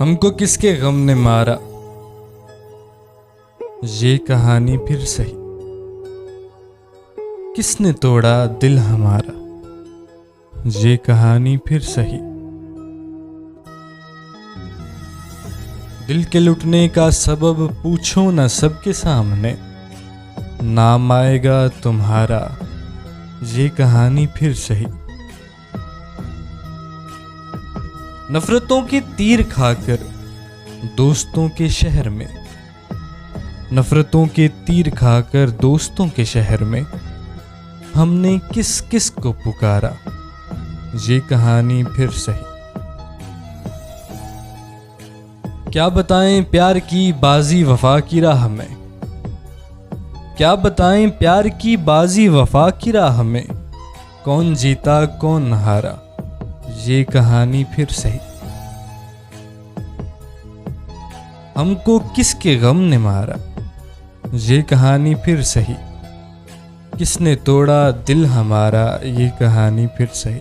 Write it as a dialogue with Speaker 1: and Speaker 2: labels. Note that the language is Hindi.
Speaker 1: हमको किसके गम ने मारा, ये कहानी फिर सही। किसने तोड़ा दिल हमारा, ये कहानी फिर सही। दिल के लुटने का सबब पूछो न सबके सामने, नाम आएगा तुम्हारा, ये कहानी फिर सही। नफरतों के तीर खाकर दोस्तों के शहर में, नफरतों के तीर खाकर दोस्तों के शहर में हमने किस किस को पुकारा, ये कहानी फिर सही। क्या बताएं प्यार की बाजी वफा की राह में, क्या बताएं प्यार की बाजी वफा की राह में, कौन जीता कौन हारा, ये कहानी फिर सही। हमको किसके गम ने मारा, ये कहानी फिर सही। किसने तोड़ा दिल हमारा, ये कहानी फिर सही।